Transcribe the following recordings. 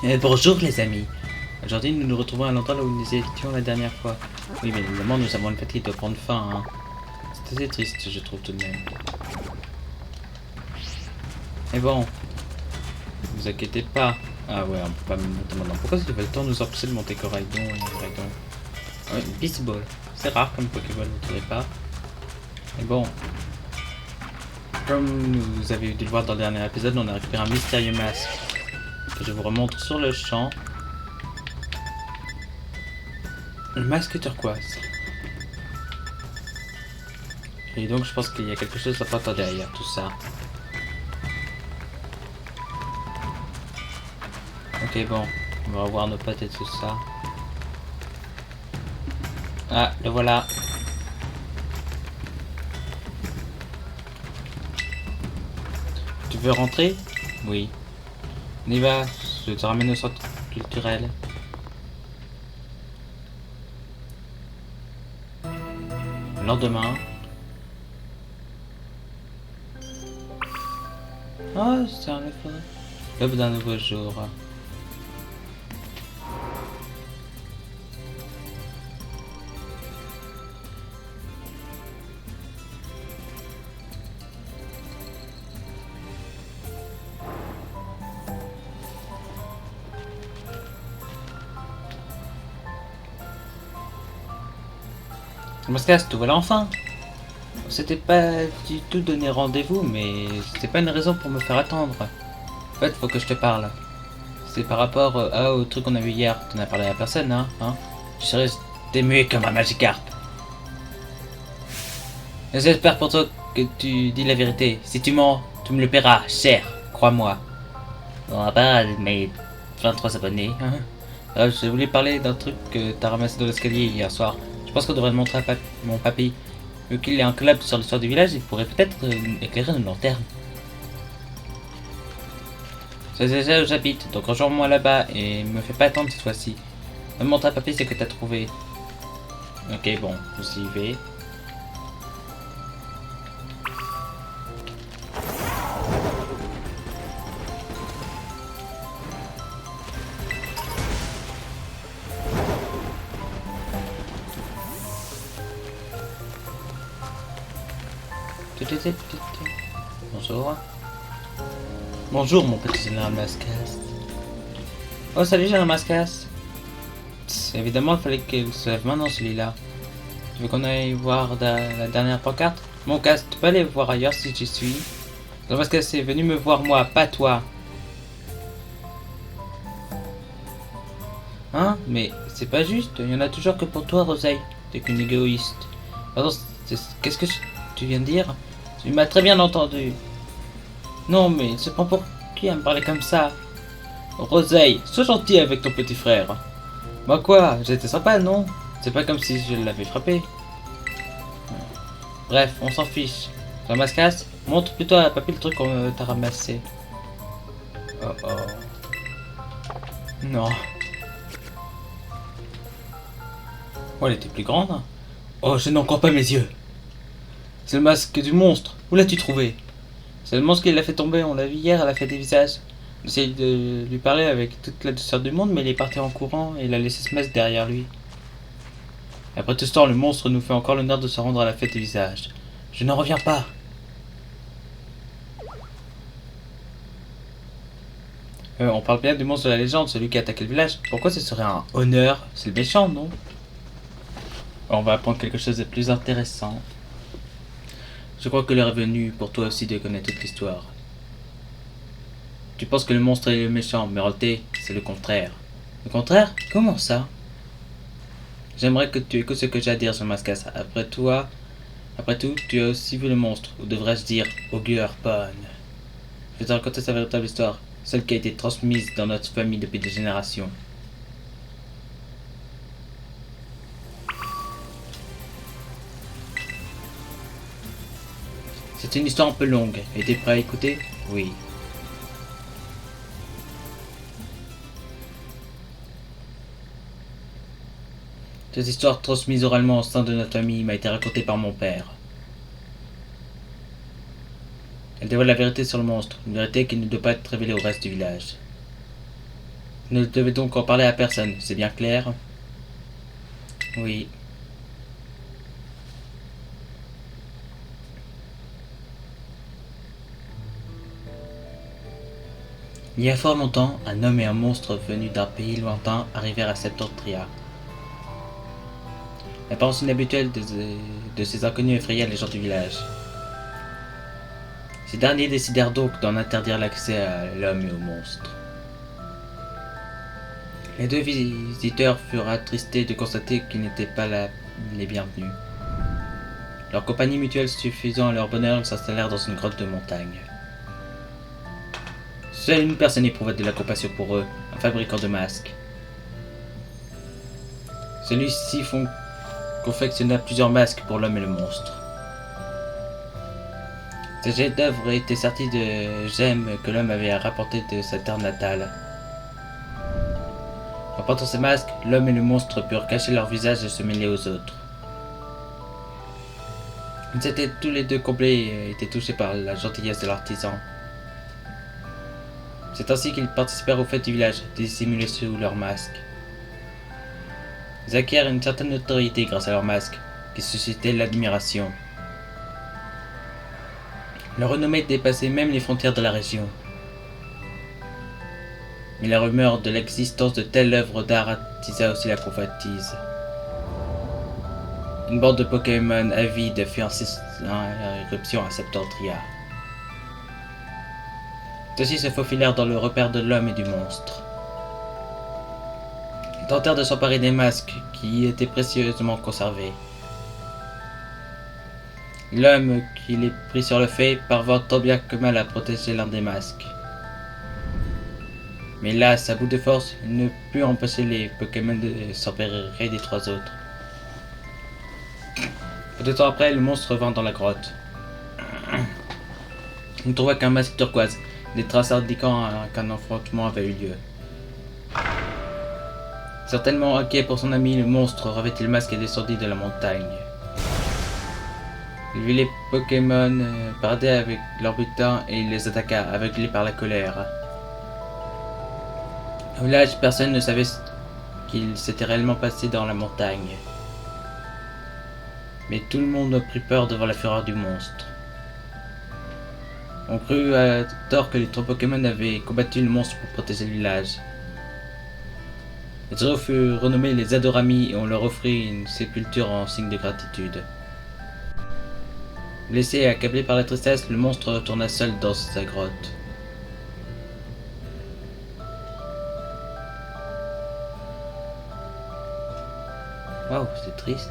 Bonjour les amis. Aujourd'hui nous nous retrouvons à l'endroit là où nous étions la dernière fois. Oui mais évidemment nous avons une fête qui doit prendre fin. Hein. C'est assez triste je trouve tout de même. Mais bon, ne vous inquiétez pas. Ah ouais, on peut pas monter maintenant. Pourquoi ça fait le temps de nous empêcher de monter Coraidon et Raidon? Ouais, Beast Ball. C'est rare comme Pokéball, vous ne trouvez pas? Mais bon. Comme vous avez dû le voir dans le dernier épisode, on a récupéré un mystérieux masque. Que je vous remontre sur le champ. Le masque turquoise. Et donc je pense qu'il y a quelque chose d'important derrière tout ça. Ok bon, on va revoir nos potes et tout ça. Ah, le voilà. Tu veux rentrer? Oui. On y va, je te ramène au centre culturel. Le lendemain. Oh, c'est un effort. L'aube d'un nouveau jour. Mascas, te voilà enfin. On s'était pas du tout donné rendez-vous, mais c'est pas une raison pour me faire attendre. En fait, faut que je te parle. C'est par rapport au truc qu'on a vu hier. T'en as parlé à personne, hein, Je serais démué comme un Magikarp. J'espère pour toi que tu dis la vérité. Si tu mens, tu me le paieras, cher, crois-moi. On va pas mes 23 abonnés. J'ai voulu parler d'un truc que t'as ramassé dans l'escalier hier soir. Je pense qu'on devrait le montrer à mon papy. Vu qu'il est un club sur l'histoire du village, il pourrait peut-être éclairer une lanterne. C'est déjà où j'habite, donc rejoins-moi là-bas et me fais pas attendre cette fois-ci. Me montre à papy ce que t'as trouvé. Ok, bon, j'y vais. Bonjour. Bonjour mon petit général Mascas. Oh salut général Mascas. Évidemment il fallait qu'il se lève maintenant celui-là. Tu veux qu'on aille voir la dernière pancarte? Mon casse, tu peux aller voir ailleurs si j'y suis. Général Mascas est venu me voir moi, pas toi. Hein? Mais c'est pas juste, il y en a toujours que pour toi Roseille. T'es qu'une égoïste. Pardon, qu'est-ce que tu viens de dire? Tu m'as très bien entendu. Non, mais il se prend pour qui à me parler comme ça? Roseille, sois gentil avec ton petit frère. Moi quoi? J'étais sympa, non? C'est pas comme si je l'avais frappé. Bref, on s'en fiche. La mascasse, montre plutôt à papy le truc qu'on t'a ramassé. Oh oh. Non. Oh, elle était plus grande. Oh, je n'en crois pas mes yeux. C'est le masque du monstre. Où l'as-tu trouvé? C'est le monstre qui l'a fait tomber, on l'a vu hier à la fête des visages. J'essaye de lui parler avec toute la douceur du monde, mais il est parti en courant et il a laissé ce masque derrière lui. Après tout ce temps, le monstre nous fait encore l'honneur de se rendre à la fête des visages. Je n'en reviens pas. On parle bien du monstre de la légende, celui qui a attaqué le village. Pourquoi ce serait un honneur? C'est le méchant, non? On va apprendre quelque chose de plus intéressant. Je crois que l'heure est venue pour toi aussi de connaître toute l'histoire. Tu penses que le monstre est le méchant, mais en réalité, c'est le contraire. Le contraire? Comment ça? J'aimerais que tu écoutes ce que j'ai à dire sur Mascas. Après tout, tu as aussi vu le monstre, ou devrais-je dire, Augur Pon. Je vais te raconter sa véritable histoire, celle qui a été transmise dans notre famille depuis des générations. C'est une histoire un peu longue. Es-tu prêt à écouter? Oui. Cette histoire transmise oralement au sein de notre famille m'a été racontée par mon père. Elle dévoile la vérité sur le monstre, une vérité qui ne doit pas être révélée au reste du village. Vous ne devez donc en parler à personne, c'est bien clair? Oui. Il y a fort longtemps, un homme et un monstre venus d'un pays lointain arrivèrent à Septentria. L'apparence inhabituelle de ces inconnus effraya les gens du village. Ces derniers décidèrent donc d'en interdire l'accès à l'homme et au monstre. Les deux visiteurs furent attristés de constater qu'ils n'étaient pas les bienvenus. Leur compagnie mutuelle suffisant à leur bonheur, ils s'installèrent dans une grotte de montagne. Seule une personne éprouvait de la compassion pour eux, un fabricant de masques. Celui-ci confectionna plusieurs masques pour l'homme et le monstre. Ces chefs-d'œuvre étaient sortis de gemmes que l'homme avait rapportées de sa terre natale. En portant ces masques, l'homme et le monstre purent cacher leur visage et se mêler aux autres. Ils étaient tous les deux comblés et étaient touchés par la gentillesse de l'artisan. C'est ainsi qu'ils participèrent aux fêtes du village, dissimulés sous leurs masques. Ils acquièrent une certaine autorité grâce à leurs masques, qui suscitaient l'admiration. Leur renommée dépassait même les frontières de la région. Mais la rumeur de l'existence de telles œuvres d'art attisa aussi la convoitise. Une bande de Pokémon avides fit irruption à Septentria. Ceux-ci se faufilèrent dans le repère de l'homme et du monstre. Ils tentèrent de s'emparer des masques qui y étaient précieusement conservés. L'homme qui les prit sur le fait parvint tant bien que mal à protéger l'un des masques. Mais hélas, à bout de force, il ne put empêcher les Pokémon de s'emparer des trois autres. Peu de temps après, le monstre revint dans la grotte. Il ne trouva qu'un masque turquoise, des traces indiquant qu'un affrontement avait eu lieu. Certainement inquiet pour son ami, le monstre revêtit le masque et descendit de la montagne. Il vit les Pokémon parader avec leur butin et il les attaqua, aveuglés par la colère. Au village, personne ne savait ce qu'il s'était réellement passé dans la montagne. Mais tout le monde prit peur devant la fureur du monstre. On crut à tort que les trois Pokémon avaient combattu le monstre pour protéger le village. Les trio furent renommés les Adorami et on leur offrit une sépulture en signe de gratitude. Blessé et accablé par la tristesse, le monstre retourna seul dans sa grotte. Waouh, c'est triste.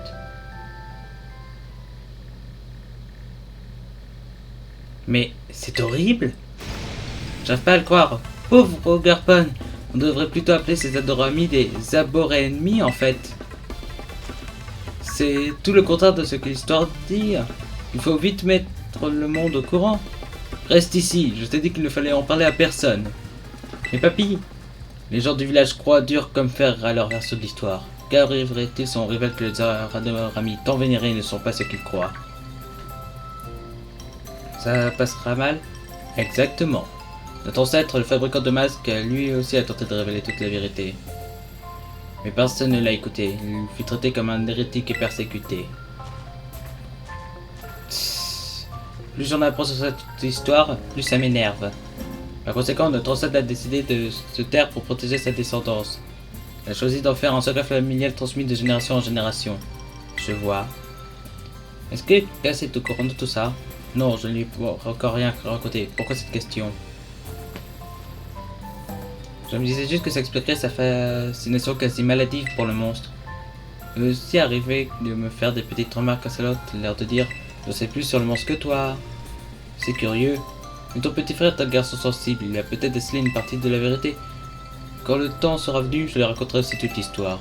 Mais c'est horrible. J'arrive pas à le croire. Pauvre Ogerpon. On devrait plutôt appeler ces Adorami des abhorrés ennemis en fait. C'est tout le contraire de ce que l'histoire dit. Il faut vite mettre le monde au courant. Reste ici, je t'ai dit qu'il ne fallait en parler à personne. Mais papy, les gens du village croient dur comme fer à leur version de l'histoire. Qu'arriverait-il si on révèle que les Adorami tant vénérés ne sont pas ce qu'ils croient? Ça passera mal? Exactement. Notre ancêtre, le fabricant de masques, lui aussi a tenté de révéler toute la vérité. Mais personne ne l'a écouté. Il fut traité comme un hérétique et persécuté. Plus j'en apprends sur cette histoire, plus ça m'énerve. Par conséquent, notre ancêtre a décidé de se taire pour protéger sa descendance. Il a choisi d'en faire un secret familial transmis de génération en génération. Je vois. Est-ce que Cass est au courant de tout ça? Non, je ne lui ai encore rien raconté. Pourquoi cette question? Je me disais juste que ça expliquerait sa fascination quasi maladive pour le monstre. Il m'est aussi arrivé de me faire des petites remarques insolites, l'air de dire « Je sais plus sur le monstre que toi ». C'est curieux. Mais ton petit frère est un garçon sensible, il a peut-être décelé une partie de la vérité. Quand le temps sera venu, je lui raconterai aussi toute l'histoire.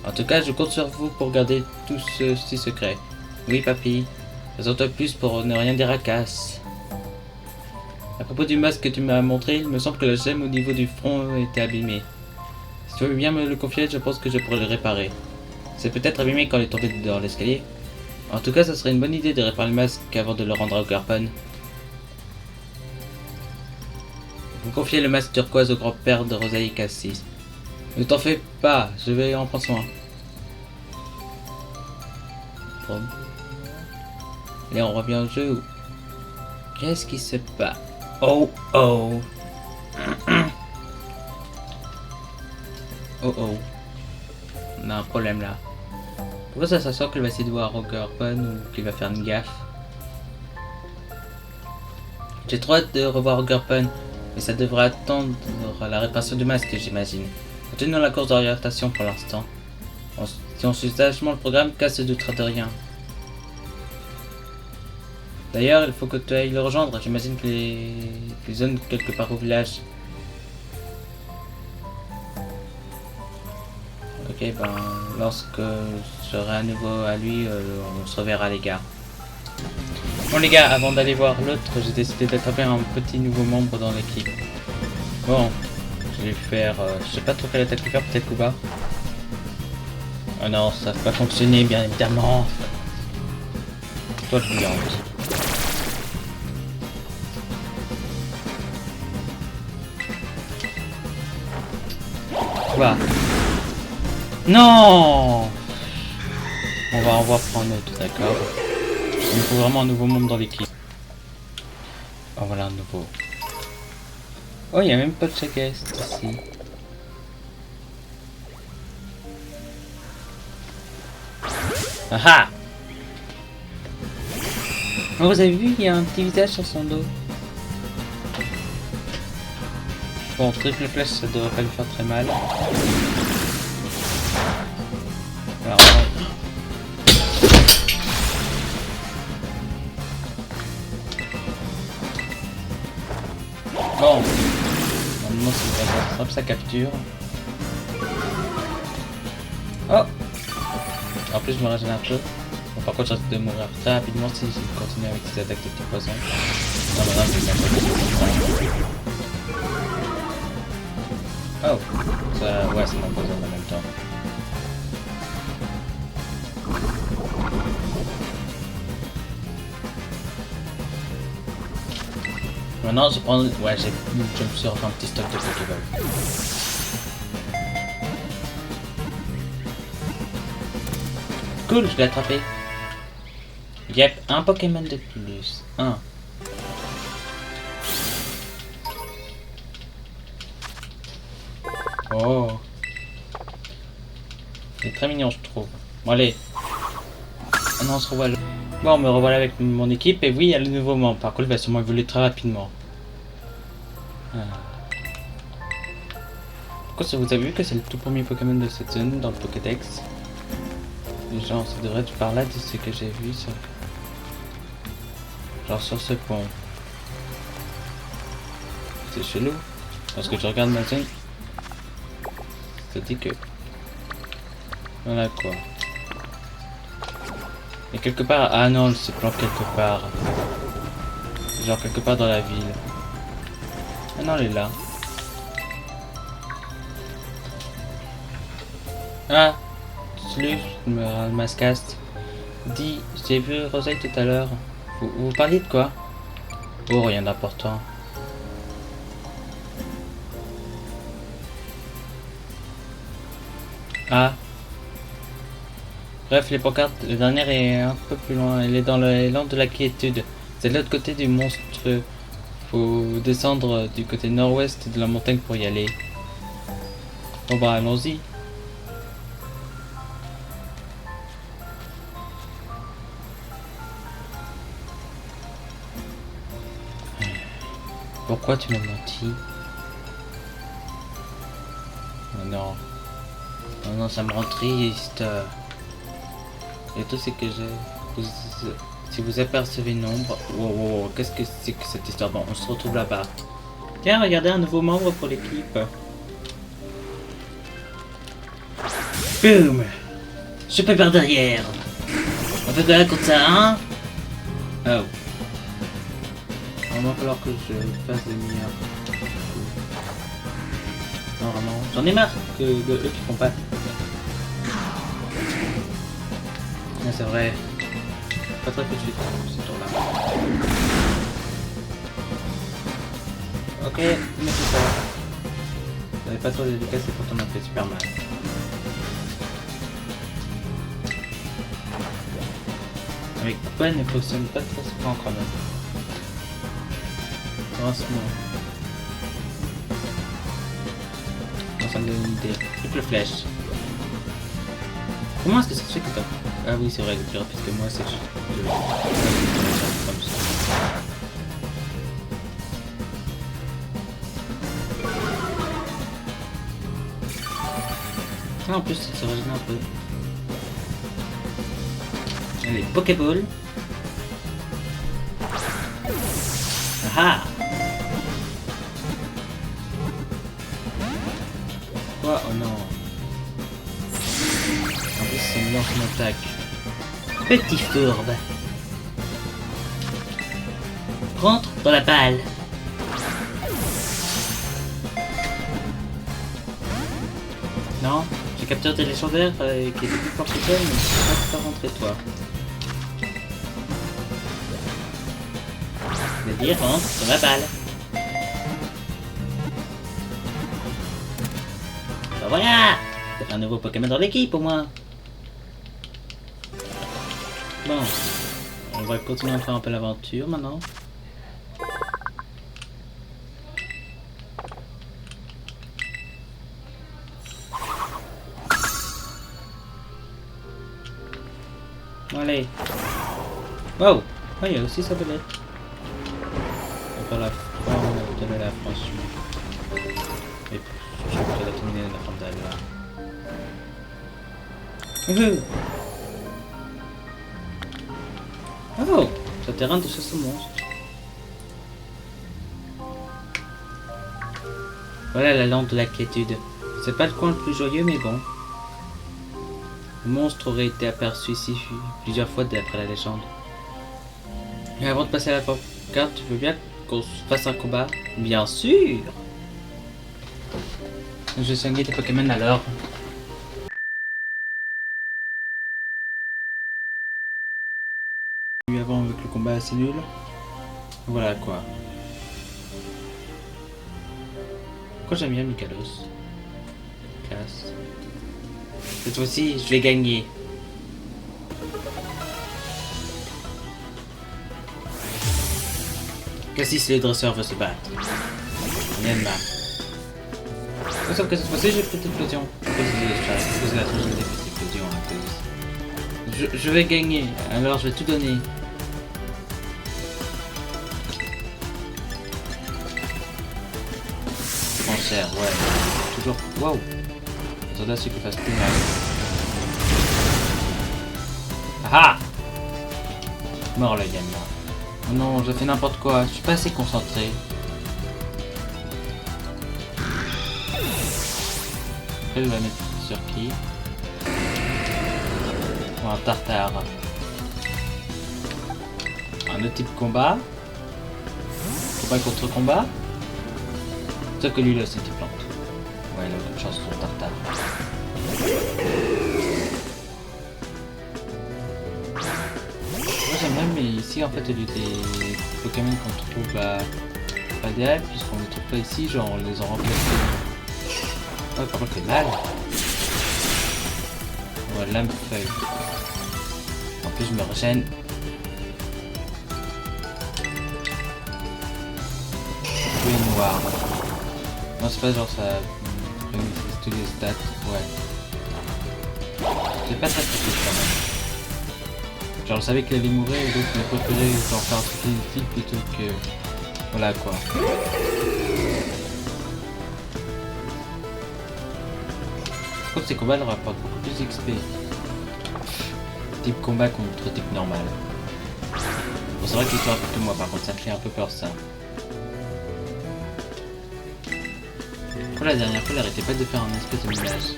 En tout cas, je compte sur vous pour garder tout ceci secret. Oui, papy. Raison-toi plus pour ne rien dire à Cass. À propos du masque que tu m'as montré, il me semble que la gemme au niveau du front était abîmée. Si tu veux bien me le confier, je pense que je pourrais le réparer. C'est peut-être abîmé quand il est tombé dans l'escalier. En tout cas, ça serait une bonne idée de réparer le masque avant de le rendre à Ogerpon. Vous confiez le masque turquoise au grand-père de Rosalie Cassis. Ne t'en fais pas, je vais en prendre soin. Bon. Allez, on revient au jeu. Qu'est-ce qui se passe? Oh oh. Oh oh. On a un problème là. Pourquoi ça sent qu'il va essayer de voir Roger Pun ou qu'il va faire une gaffe? J'ai trop hâte de revoir Roger Pun, mais ça devrait attendre la réparation du masque, j'imagine. Continuons la course d'orientation pour l'instant. Si on suit sagement le programme, Cass se doutera de rien. D'ailleurs, il faut que tu ailles le rejoindre. J'imagine que les zones quelque part au village. Ok, ben, lorsque je serai à nouveau à lui, on se reverra les gars. Bon les gars, avant d'aller voir l'autre, j'ai décidé d'attraper un petit nouveau membre dans l'équipe. Bon, je vais lui faire... je sais pas trop quelle attaque lui faire, peut-être Kuba. Oh non, ça va pas fonctionner, bien évidemment. Toi, je vous garantis. Kuba. Non! On va en voir pour un autre, d'accord? Il me faut vraiment un nouveau membre dans l'équipe. Oh, voilà un nouveau. Oh, il n'y a même pas de checklist ici. Ah ah! Oh, vous avez vu, il y a un petit visage sur son dos. Bon, triple flèche, ça devrait pas lui faire très mal. Alors, bon, maintenant c'est pas grave, sa capture. Oh! En plus, je me régène un peu. Bon, par contre, je risque de mourir très rapidement si je continue avec ces attaques de petit poison. Non, mais là, je vais pas. Oh! Ça, ouais, ça m'empoisonne en même temps. Maintenant, je prends... Ouais, je me suis refait un petit stock de Pokéball. Cool, je l'ai attrapé. Yep, un Pokémon de plus. Un. Oh. Il est très mignon, je trouve. Bon, allez. Maintenant, on se revoit. Bon, me revoilà avec mon équipe. Et oui, il y a le nouveau membre. Par contre, il va sûrement évoluer très rapidement. Pourquoi ça vous avez vu que c'est le tout premier Pokémon de cette zone dans le Pokédex? Genre, ça devrait être par là de ce que j'ai vu. Ça. Genre sur ce pont. C'est chelou. Parce que je regarde ma zone. Ça dit que... Voilà quoi. Et quelque part... Ah non, c'est planqué quelque part. Genre quelque part dans la ville. Ah non, elle est là. Ah! Salut, Mascast. Dis, j'ai vu Rosaille tout à l'heure. Vous parliez de quoi? Oh, rien d'important. Ah. Bref, les pancartes, la dernière est un peu plus loin. Elle est dans le land de la quiétude. C'est de l'autre côté du monstrueux. Faut descendre du côté nord-ouest de la montagne pour y aller. Bon bah, allons-y. Pourquoi tu m'as menti? Oh non. Oh non, ça me rend triste. Et tout c'est que j'ai... Si vous apercevez une ombre... Wow, qu'est-ce que c'est que cette histoire? Bon, on se retrouve là-bas. Tiens, regardez un nouveau membre pour l'équipe. Boum! Je peux par derrière. On fait quoi contre ça, hein? Oh. Il va falloir que je fasse des meilleurs. Non, vraiment. J'en ai marre de eux qui font pas. Mais c'est vrai. Pas très tout de suite, ce tour-là. Ok, mais c'est ça. On n'est pas trop efficace et pourtant on fait super mal. Avec Gwen, ne fonctionne pas très souvent quand même. Heureusement. Ça me donne une idée. Triple flèche. Comment est-ce que ça se fait que t'as... Ah oui, c'est vrai, le plus rapide que moi, c'est... Comme ça. Ah, en plus, ça se régénère un peu. Allez, Pokéball. Ah! Quoi? Oh non. En plus, ça me lance une attaque. Petit fourbe. Rentre dans la balle. Non, j'ai capturé tes légendaires qui étaient plus forts que toi, mais je peux pas rentrer toi. Je veux dire, rentre dans la balle. Ben voilà! Ça fait un nouveau Pokémon dans l'équipe au moins. Bon, on va continuer à faire un peu l'aventure maintenant. Allez. Wow! Oh, il y a aussi sa belette. On va pas la forme de la franchement. Et je suis prêt à terminer la forme d'elle là. Oh! Ça terrain de ce monstre. Voilà la lampe de la quiétude. C'est pas le coin le plus joyeux, mais bon. Le monstre aurait été aperçu ici plusieurs fois d'après la légende. Et avant de passer à la carte, tu veux bien qu'on fasse un combat? Bien sûr! Je vais soigner tes Pokémon alors. Avant avec le combat assez nul. Voilà quoi. Pourquoi j'aime bien Mikalos? Classe. Cette fois-ci, je vais gagner. Cassis le dresseur veut se battre. Myanmar. Sauf que cette fois-ci, j'ai petite explosion. Je vais gagner, alors je vais tout donner. Cancer, ouais. Toujours. Waouh! Attendez à ce qu'il fasse plus mal. Ah! Mort le gamin. Oh non, je fais n'importe quoi, je suis pas assez concentré. Elle va mettre sur qui? Ou un tartare. Un autre type de combat. Combat contre combat. Sauf que lui là c'est une plante. Ouais, il a aucune chance sur tartare. Moi j'aime bien, mais ici en fait il y a des Pokémon qu'on trouve à ADL, puisqu'on ne les trouve pas ici, genre on les a remplacés. Ouais, par contre c'est mal. Ouais, lame feuille. En plus je me régène. Feuille noire. Non c'est pas genre ça. Tous les stats, ouais. C'est pas très pratique quand même. Genre je savais qu'il allait mourir et donc je préféré genre faire un truc inutile plutôt que. Voilà quoi. Je crois que ces combats leur rapportent beaucoup plus d'XP. Type combat contre type normal. Bon, c'est vrai qu'il soit un peu que moi par contre, ça me fait un peu peur ça. La dernière fois, elle arrêtait pas de faire un espèce de ménage.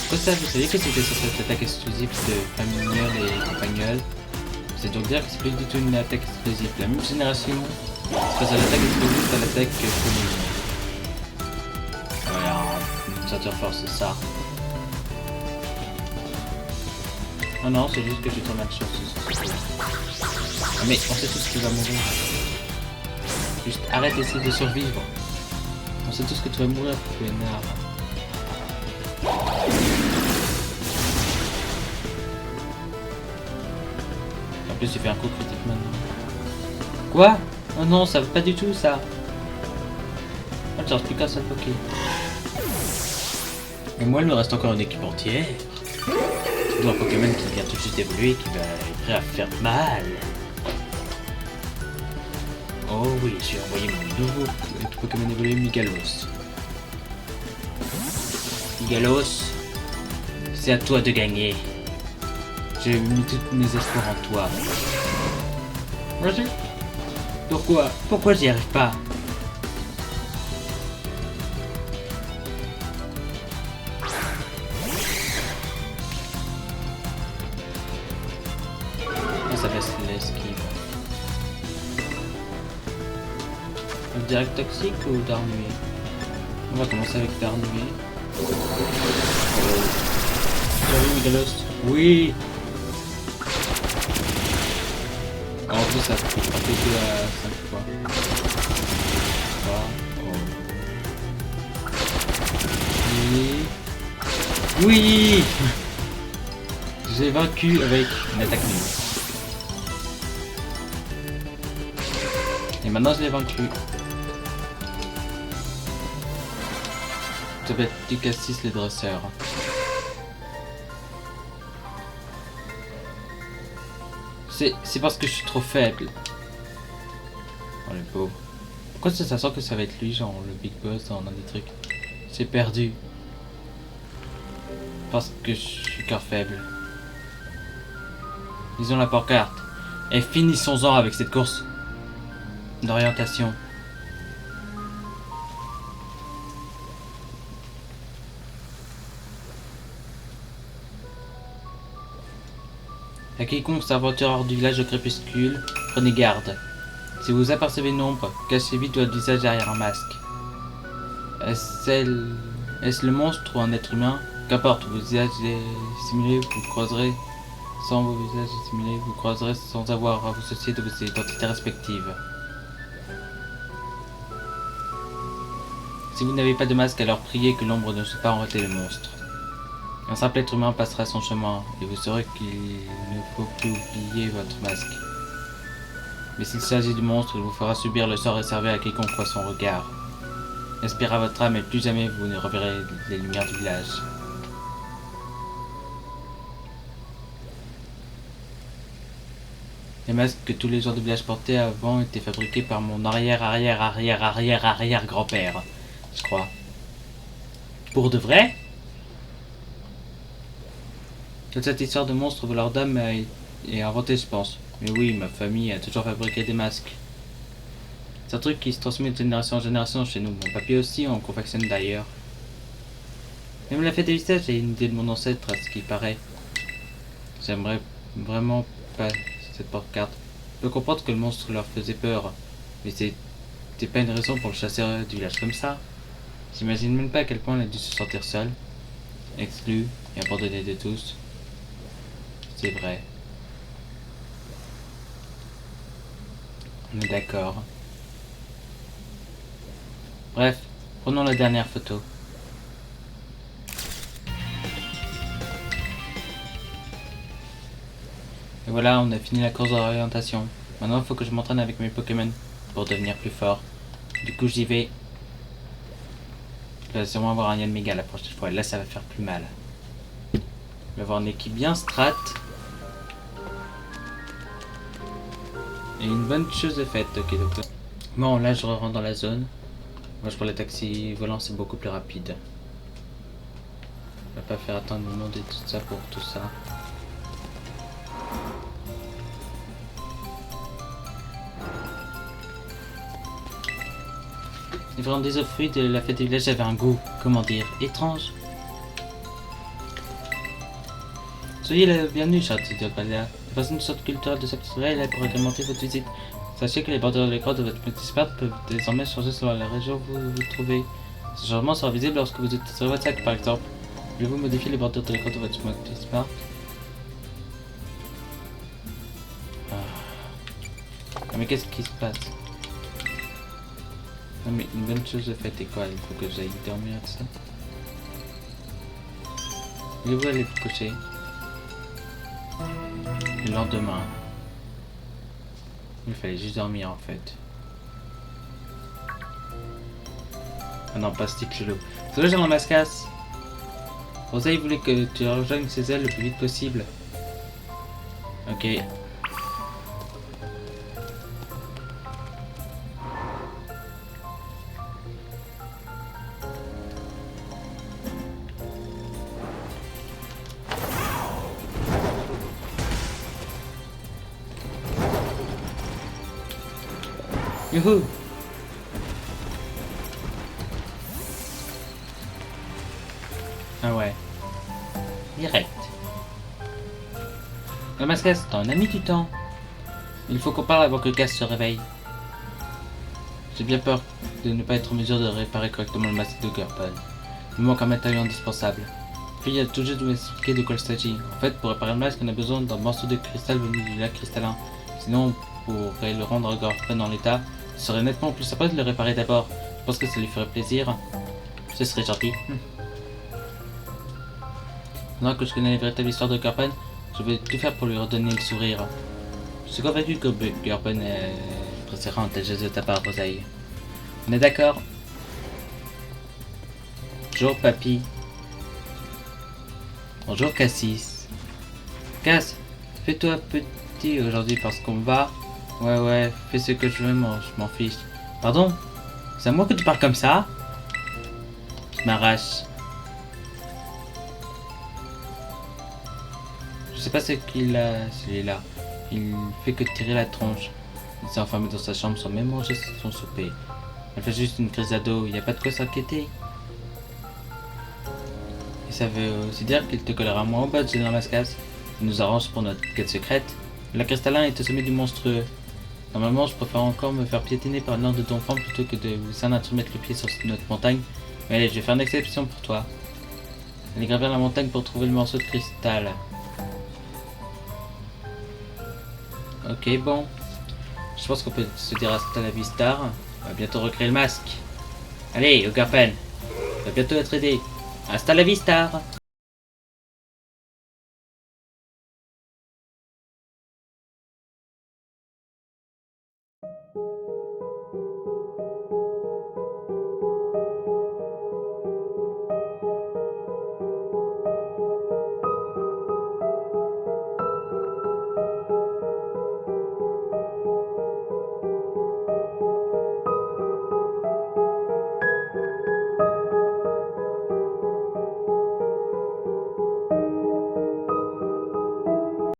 Quoi ça, vous saviez que c'était sur cette attaque exclusive de Famignol et Compagnol? C'est donc dire que c'est plus du tout une attaque exclusive. La même génération, c'est pas à l'attaque exclusive, c'est l'attaque commune. Voilà, une ceinture force, c'est ça. Non, non, c'est juste que j'ai trop mal de chance. Ah, mais on sait tous qu'il va mourir. Juste arrête d'essayer de survivre. On sait tous que tu vas mourir, Léonard. En plus, tu fais un coup critique maintenant. Quoi? Oh non, ça veut pas du tout ça. Ah, tu plus qu'un seul Poké. Et moi, il me reste encore une équipe entière. Un Pokémon qui vient tout juste d'évoluer, qui va être prêt à faire mal. Oh oui, j'ai envoyé mon nouveau Pokémon évolué, Migalos. Migalos, c'est à toi de gagner. J'ai mis tous mes espoirs en toi. Vas-y. Pourquoi j'y arrive pas? Ça baisse l'esquive. Direct toxique ou d'arnuée? On va commencer avec d'arnuée. Salut Migalos. Oui. En plus ça fait frapper 2 à 5 fois. Oh. Oui. J'ai vaincu avec une attaque nulle. Et maintenant je l'ai vaincu. Ça va être du Cassis les dresseurs. C'est parce que je suis trop faible. Oh le pauvre. Pourquoi ça sent que ça va être lui, genre le big boss dans un des trucs? J'ai perdu. Parce que je suis cœur faible. Lisons la pancarte. Et finissons-en avec cette course d'orientation. À quiconque s'aventure hors du village de crépuscule, prenez garde. Si vous apercevez une ombre, cachez vite votre visage derrière un masque. Est-ce le monstre ou un être humain? Qu'importe, vos visages simulés, vous croiserez sans vos visages simulés, vous croiserez sans avoir à vous soucier de vos identités respectives. Si vous n'avez pas de masque, alors priez que l'ombre ne soit pas arrêter le monstre. Un simple être humain passera son chemin, et vous saurez qu'il ne faut plus oublier votre masque. Mais s'il s'agit du monstre, il vous fera subir le sort réservé à quiconque voit son regard. Inspirez à votre âme et plus jamais vous ne reverrez les lumières du village. Les masques que tous les gens du village portaient avant étaient fabriqués par mon arrière-grand-père, je crois. Pour de vrai? Toute cette histoire de monstre voleur d'âme est inventée, je pense. Mais oui, ma famille a toujours fabriqué des masques. C'est un truc qui se transmet de génération en génération chez nous. Mon papier aussi en confectionne d'ailleurs. Même la fête des visages est une idée de mon ancêtre, à ce qui paraît. J'aimerais vraiment pas cette porte-carte. Je peux comprendre que le monstre leur faisait peur, mais c'était pas une raison pour le chasser du village comme ça. J'imagine même pas à quel point elle a dû se sentir seule, exclue et abandonnée de tous. C'est vrai. On est d'accord. Bref, prenons la dernière photo. Et voilà, on a fini la course d'orientation. Maintenant, il faut que je m'entraîne avec mes Pokémon pour devenir plus fort. Du coup, j'y vais. Je vais sûrement avoir un Yanmega la prochaine fois. Là, ça va faire plus mal. Je vais avoir une équipe bien strat. Et une bonne chose de faite, ok docteur. Bon, là, je rentre dans la zone. Moi, je prends les taxis volants, c'est beaucoup plus rapide. Je vais pas faire attendre le monde et tout ça pour tout ça. Les friandises aux fruits de la fête du village avaient un goût, comment dire, étrange. Soyez la bienvenue, cher Tito Palia. De façon une sorte culturelle de cette soirée est là pour agrémenter votre visite. Sachez que les bordures de l'écran de votre petit smart peuvent désormais changer selon la région où vous vous trouvez. Ce changement sera visible lorsque vous êtes sur votre sac, par exemple. Voulez-vous modifier les bordures de l'écran de votre petit smart? Ah, mais qu'est-ce qui se passe? Non mais une bonne chose de fait est quoi? Il faut que j'aille dormir de ça. Et où allez vous coucher? Le lendemain. Il fallait juste dormir en fait. Ah non, pas ce type chelou. Salut Jean Mascasse. Rosa il voulait que tu rejoignes ses ailes le plus vite possible. Ok. Youhou! Ah ouais. Direct. La mascasse, t'en as mis du temps. Il faut qu'on parle avant que Cass se réveille. J'ai bien peur de ne pas être en mesure de réparer correctement le masque de Gurpon. Il me manque un matériau indispensable. Puis il a tout juste de m'expliquer de quoi il s'agit. En fait, pour réparer le masque, on a besoin d'un morceau de cristal venu du lac cristallin. Sinon, on pourrait le rendre à Gurpon en l'état. Ce serait nettement plus sympa de le réparer d'abord. Je pense que ça lui ferait plaisir. Ce serait gentil. Maintenant que je connais la véritable histoire de Gurpon, je vais tout faire pour lui redonner le sourire. Je suis convaincu que Gurpon appréciera un tel geste de ta part, Rosaï. On est d'accord? Bonjour, papy. Bonjour, Cassis. Cass, fais-toi petit aujourd'hui parce qu'on va. Ouais, fais ce que je veux, moi, je m'en fiche. Pardon? C'est à moi que tu parles comme ça? Je m'arrache. Je sais pas ce qu'il a, celui-là. Il fait que tirer la tronche. Il s'est enfermé dans sa chambre sans même manger son souper. Elle fait juste une crise d'ado, il n'y a pas de quoi s'inquiéter. Et ça veut aussi dire qu'il te collera moins au bas de Général Mascasse. Il nous arrange pour notre quête secrète. La cristallin est au sommet du monstrueux. Normalement, je préfère encore me faire piétiner par une ordre d'enfant plutôt que de vous un nature mettre le pied sur notre montagne. Mais allez, je vais faire une exception pour toi. Allez gravir la montagne pour trouver le morceau de cristal. Ok, bon. Je pense qu'on peut se dire hasta la vista. On va bientôt recréer le masque. Allez, Gurpon. On va bientôt être aidé. Hasta la vista.